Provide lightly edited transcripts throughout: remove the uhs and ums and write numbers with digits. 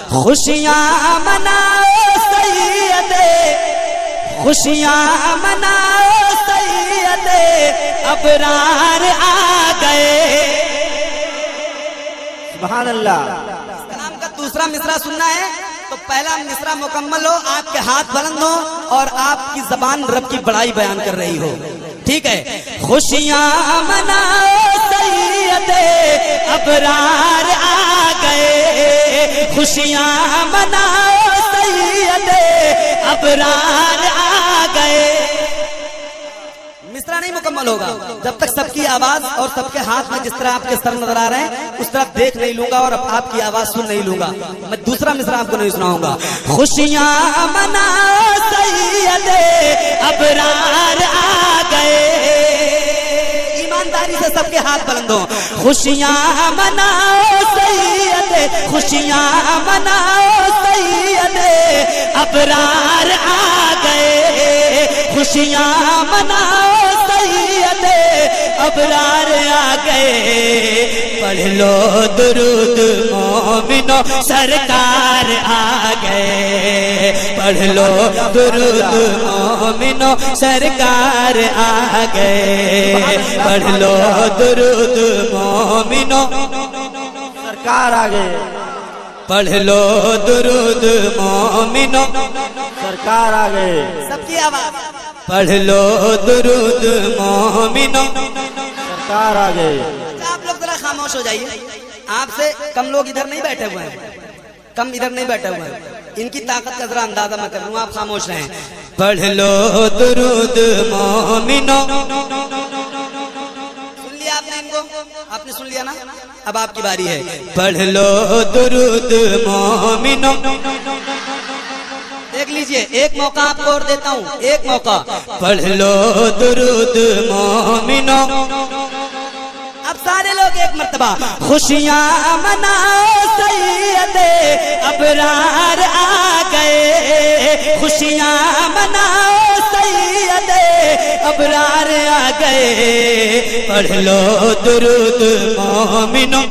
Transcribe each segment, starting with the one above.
खुशियाँ मनाओ सैयदे, खुशियाँ मनाओ सैयदे, अबरार आ गए। सुभान अल्लाह। कलाम का दूसरा मिसरा सुनना है तो पहला मिसरा मुकम्मल हो, आपके हाथ बुलंद हो और आपकी जबान रब की बड़ाई बयान कर रही हो। ठीक है। खुशियाँ मनाओ सैयदे, अबरार आ गए। खुशियाँ मनाओ सैयदे, अबरार आ गए। मिसरा नहीं मुकम्मल होगा जब तक सबकी आवाज और सबके हाथ में जिस तरह आपके सर नजर आ रहे हैं उस तरफ देख नहीं लूंगा और आपकी आवाज सुन नहीं लूंगा। मैं दूसरा मिसरा आपको नहीं सुनाऊंगा। खुशियाँ मनाओ सैयदे, अबरार आ गए। ईमानदारी से सबके हाथ बुलंद हो। खुशियाँ मनाओ सैयदे, खुशियाँ मनाओ सैयदे, अबरार आ गए। खुशियाँ मनाओ सैयदे, अबरार आ गए। पढ़ लो दुरूद मोमिनो, सरकार आ गए। पढ़ लो दुरूद मोमिनो, सरकार आ गए। पढ़ लो दुरूद मोमिनो, सरकार आ गए। पढ़ लो दुरूद मोमिनो, सरकार आ गए। सबकी आवाज। पढ़ लो दुरूद मोमिनो, सरकार आ गए। आप लोग जरा खामोश हो जाइए। आपसे कम लोग इधर नहीं बैठे हुए हैं, कम इधर नहीं बैठे हुए हैं। इनकी ताकत का जरा अंदाजा मैं कर लूँ, आप खामोश रहें। पढ़ लो दुरूद मोमिनो। सुन लिया आपने इनको? आपने सुन लिया ना? अब आपकी बारी है। पढ़ लो दुरूद मोमिनो। देख लीजिए, एक मौका आपको और देता हूँ, एक मौका। पढ़ लो दुरूद मोमिनो। अब सारे लोग एक मर्तबा। खुशियाँ मनाओ सैयदे, अबरार आ गए। खुशियाँ मनाओ सैयदे, अबरार आ गए। पढ़ लो दुरूद मोमिनो।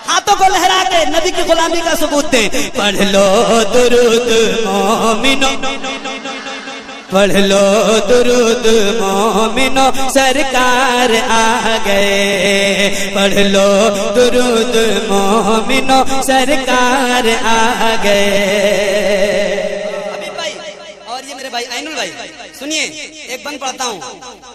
हाथों को लहरा के नबी की गुलामी का सबूत दें। पढ़ लो दुरूद मोमिनो, पढ़ लो दुरूद मोमिनो, सरकार आ गए। पढ़ लो दुरूद मोमिनो, सरकार आ गए। अभी भाई और ये मेरे भाई ऐनुल भाई सुनिए, एक बंद पढ़ता हूँ,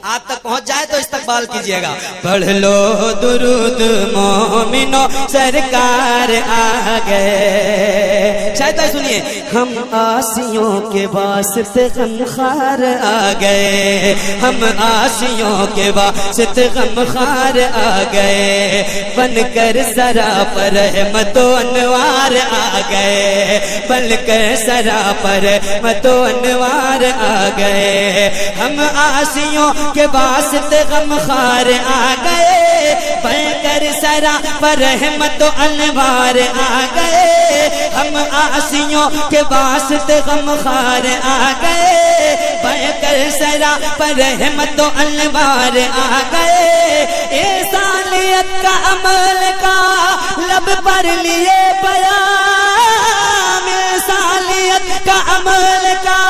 आप तक पहुंच जाए तो इस्तकबाल कीजिएगा। पढ़ लो दुरूद मोमिनो, सरकार आ गए। शायद भाई सुनिए। हम आसियों के वास्ते गमखार आ गए। हम आसियों के वास्ते गमखार आ गए। बनकर सरापर रहमतो अनवार आ गए। बनकर सरापर रहमतो अनवार आ गए। हम आसियों के वास्ते गमखार आ गए। बनकर सरापर रहमतो अनवार आ गए। हम आसियों के वास्ते गमखार आ गए। बनकर सरापर रहमतो अनवार आ गए। इंसानियत का अमल का लब पर लिए बयान। इंसानियत का अमल का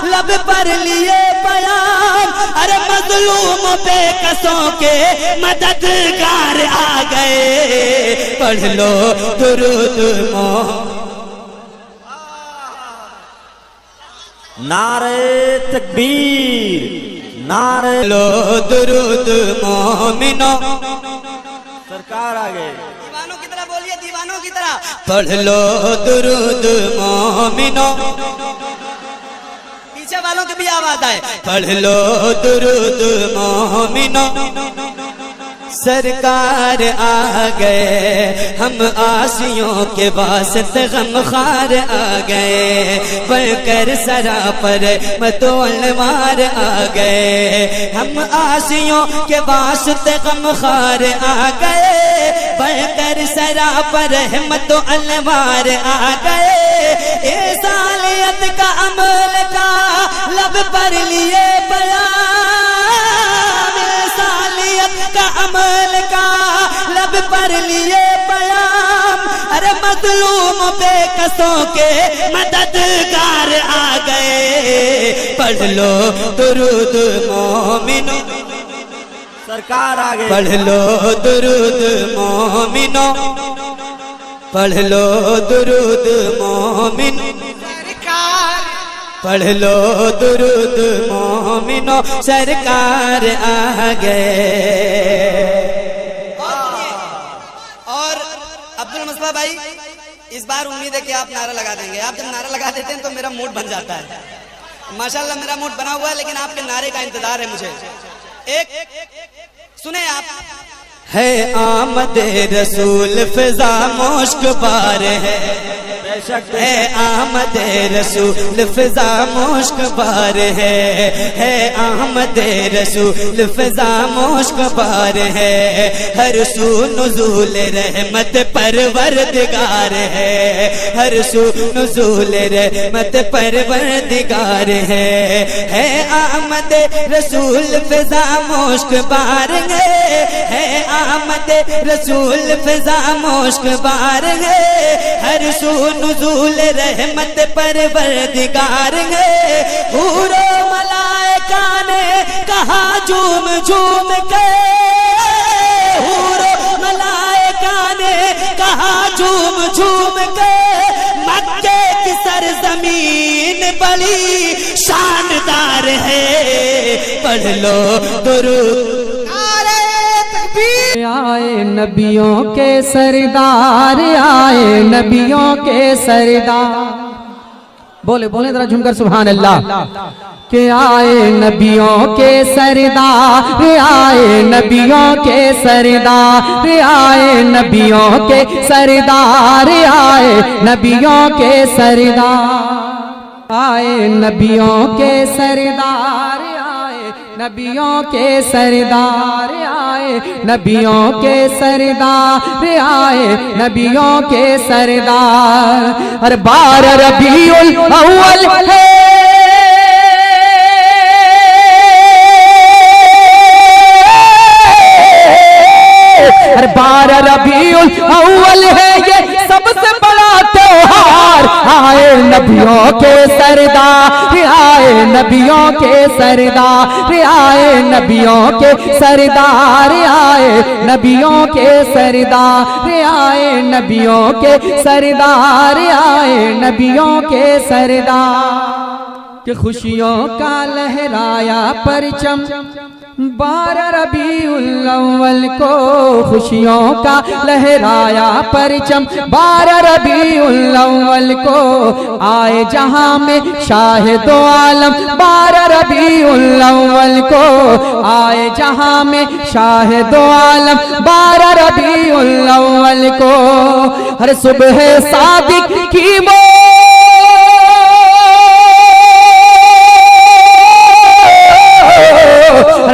लब पर लिए बयान। अरे मजलूम बेकसों के मददगार आ गए। पढ़ लो दुरूद मोमिनो। नारे तकबीर, नारे लो दुरूद मोमिनो, सरकार आ गए। दीवानों की तरह बोलिए, दीवानों की तरह। पढ़ लो दुरूद मोमिनो। पीछे वालों की भी आवाज आए। पढ़ लो दुरूद मोमिनो, सरकार आ गए। हम आसियों के वास्ते गमखार आ गए। बनकर सरापर रहमतो अनवार आ गए। हम आसियों के वास्ते गमखार आ गए। बनकर सरापर रहमतो अनवार आ गए। इंसानियत का अमल का लब पर लिए बयान। इंसानियत का अमल का लब पर लिए बयान। अरे मजलूम बेकसों के मददगार आ गए। पढ़ लो दुरूद मोमिनो, सरकार आ गई। पढ़ लो दुरूद मोमिनो, पढ़ लो दुरूद मोमिनो, पढ़ लो दुरूद मोमिनो, सरकार आ गए। और अब्दुल मुस्तफा भाई, इस बार उम्मीद है कि आप नारा लगा देंगे। आप जब नारा लगा देते हैं तो मेरा मूड बन जाता है। माशाल्लाह मेरा मूड बना हुआ है, लेकिन आपके नारे का इंतजार है मुझे। एक सुने आप। है आमद रसूल फिजा मुश्क बार है आमद रसूल फिजा मुश्क बार है आमद रसूल फिजा मुश्क बार है। हर सू नुज़ूल रहमत परवरदिगार है, हर सू नुज़ूल रहमत परवरदिगार है आमद रसूल फिजा मुश्क बार है आमद रसूल फिजा मुश्क बार है। हर सू नुज़ूल रहमत परवरदिगार है। हूरो मलाइका ने कहा झूम झूम के, हूरो मलाइका ने कहा झूम झूम के, मक्के की सरजमीन बड़ी शानदार है। पढ़ लो दुरूद। आए नबियों के सरदार, आए नबियों के सरदार। बोले बोले जरा झुमकर सुभान अल्लाह। के आए नबियों के सरदार, आए नबियों के सरदार, आए नबियों के सरदार, आए नबियों के सरदार, आए नबियों के सरदार, आए नबियों के सरदार, आए नबियों के सरदार, आए नबियों के सरदार। हर 12 रबीउल अव्वल है, हर 12 रबीउल अव्वल है ये सबसे बड़ा त्योहार। आए नबियों के सरदार, आए नबियों के सरदार, आए नबियों के सरदार, आए नबियों के सरदार, आए नबियों के सरदार, आए नबियों के सरदार। कि खुशियों का लहराया परचम 12 रबीउल अव्वल को, खुशियों का लहराया परचम 12 रबीउल अव्वल को। आए जहां में शाहिदो आलम 12 रबीउल अव्वल को, आए जहां में शाहिदो आलम 12 रबीउल अव्वल को। हर सुबह सादिक की वो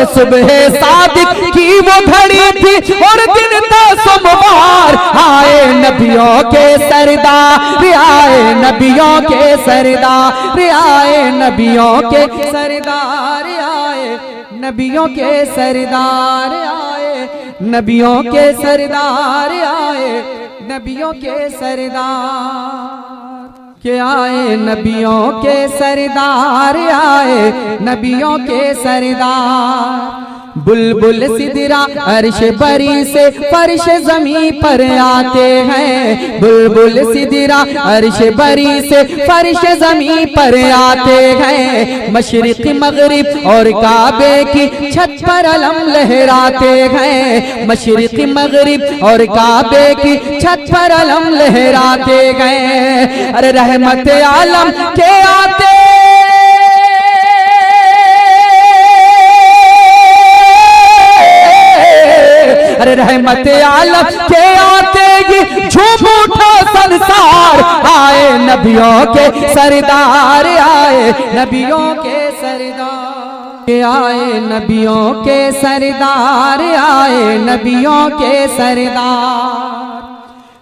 सुबह सादिक की वो घड़ी थी और दिन था सोमवार। आए नबियों के सरदार, आए नबियों के सरदार, आए नबियों के सरदार, आए नबियों के सरदार, आए नबियों के सरदार, आए नबियों के सरदार। के आए नबियों के सरदार, आए नबियों के सरदार। बुलबुल सिदरा अर्श बरी से फर्श जमी पर आते हैं, बुलबुल सिदरा अर्श बरी से फर्श जमी पर आते हैं। मशरिक मगरिब और काबे की छत पर अलम लहराते हैं, मशरिक मगरिब और काबे की छत पर अलम लहराते हैं। अरे रहमत आलम के आते अरे रहमत आलम के आते ही झूम उठा संसार। आए नबियों के सरदार, आए नबियों के सरदार, आए नबियों के सरदार, आए नबियों के सरदार।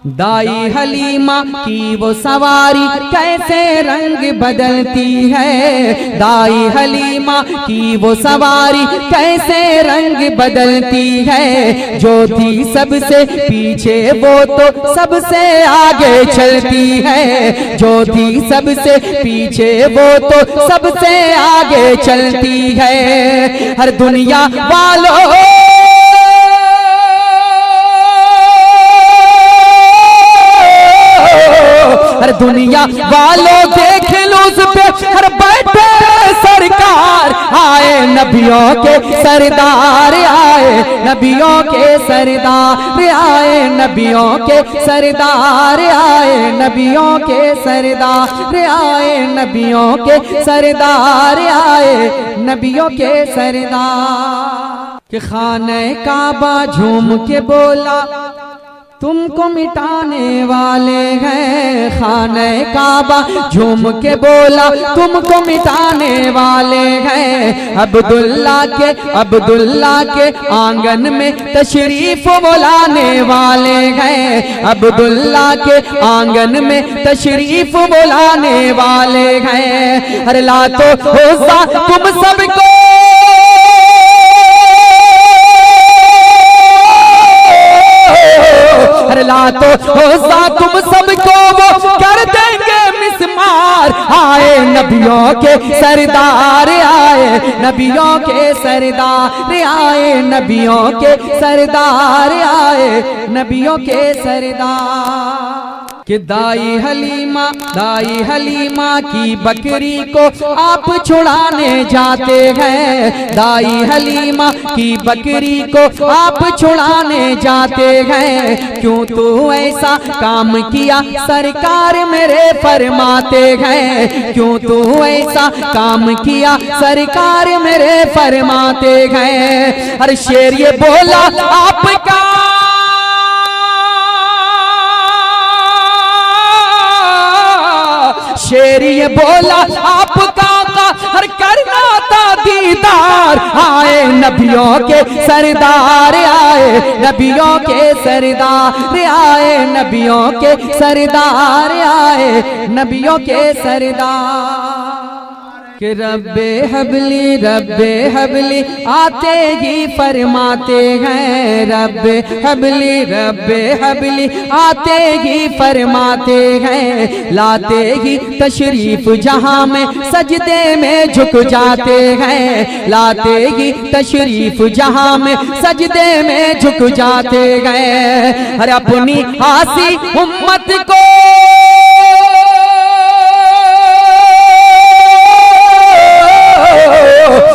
दाई हलीमा की वो सवारी कैसे रंग बदलती है, दाई हलीमा की वो सवारी कैसे रंग बदलती है। जो थी सबसे पीछे वो तो सबसे आगे चलती है, जो थी सबसे पीछे वो तो सबसे आगे चलती है। हर दुनिया वालों हर दुनिया वालों देख लो उस पे हर बैठे सरकार आए नबियों के सरदार, आए नबियों के सरदार, आए नबियों के सरदार, आए नबियों के सरदार, आए नबियों के सरदार, आए नबियों के सरदार। कि खाने काबा झूम के बोला तुमको मिटाने वाले हैं, खाने काबा झूम के बोला तुमको मिटाने वाले हैं। अब्दुल्ला के आंगन में तशरीफ बुलाने वाले हैं, अब्दुल्ला के आंगन में तशरीफ बुलाने वाले हैं। हर लातो होसा तुम सबको लातो होसा तुम सबको वो कर देंगे मिसमार। आए नबियों के सरदार, आए नबियों के सरदार, आए नबियों के सरदार, आए नबियों के सरदार। कि दाई हलीमा की बकरी को आप छुड़ाने जाते हैं, दाई हलीमा की बकरी को आप छुड़ाने जाते हैं। क्यों तू ऐसा काम किया सरकार मेरे फरमाते हैं, क्यों तू ऐसा काम किया सरकार मेरे फरमाते हैं। हर शेर ये बोला आपका शेर ये बोला आपका हर करना था दीदार। आए नबियों के सरदार, आए नबियों के सरदार, आए नबियों के सरदार, आए नबियों के सरदार। कि रब्बे हबली आते ही फरमाते हैं, रब्बे हबली आते ही फरमाते हैं। लाते ही तशरीफ जहां में सजदे में झुक जाते हैं, लाते ही तशरीफ जहां में सजदे में झुक जाते हैं। हर अपनी आसी उम्मत को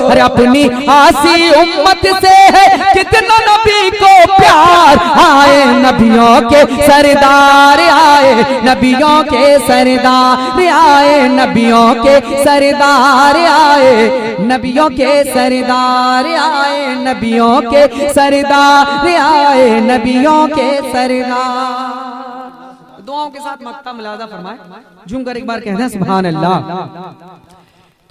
और अपनी आसी उम्मत से है कितना नबी को प्यार। आए नबियों के सरदार, आए नबियों के सरदार, आए नबियों के सरदार, आए नबियों के सरदार, आए नबियों के सरदार, आए नबियों के सरदार। दुआओं के साथ मक्ता मिलादा फरमाए, झूम कर एक बार कहते हैं सुभान अल्लाह।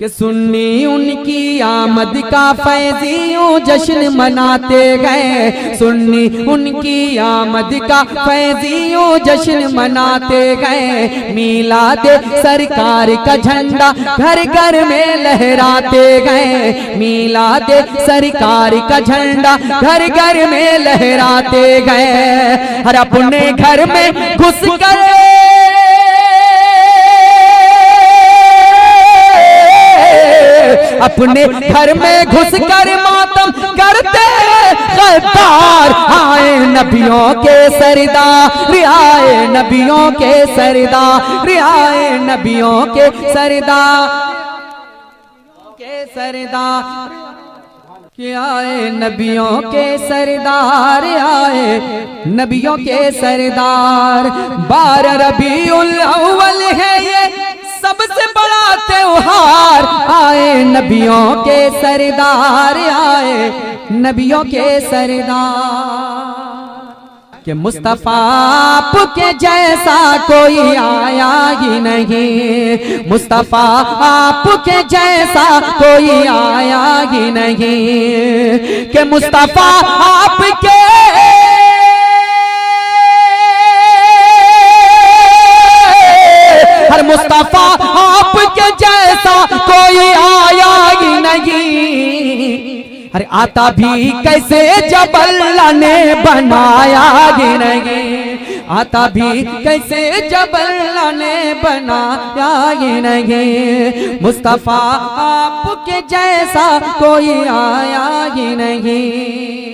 कि सुन्नी उनकी आमद का फैज़ियों जश्न मनाते गए, सुन्नी उनकी आमद का फैज़ियों जश्न मनाते गए। मीलाद सरकार का झंडा घर घर में लहराते गए, मीलाद सरकार का झंडा घर घर में लहराते गए। हर अपने घर में घुस कर अपने घर में घुसकर मातम करते गद्दार। आए नबियों के सरदार, आए नबियों के सरदार, आए नबियों के सरदार, के सरदार, कि आए नबियों के सरदार, आए नबियों के सरदार। 12 रबीउल अव्वल है ये सबसे बड़ा त्योहार। आए नबियों के सरदार, आए नबियों के सरदार। कि मुस्तफा आपके जैसा कोई आया ही नहीं, मुस्तफा आपके जैसा कोई आया ही नहीं। कि मुस्तफा आपके अरे आता भी कैसे जब अल्लाह ने बनाया ही नहीं, आता भी कैसे जब अल्लाह ने बनाया ही नहीं, मुस्तफा आपके जैसा कोई आया ही नहीं।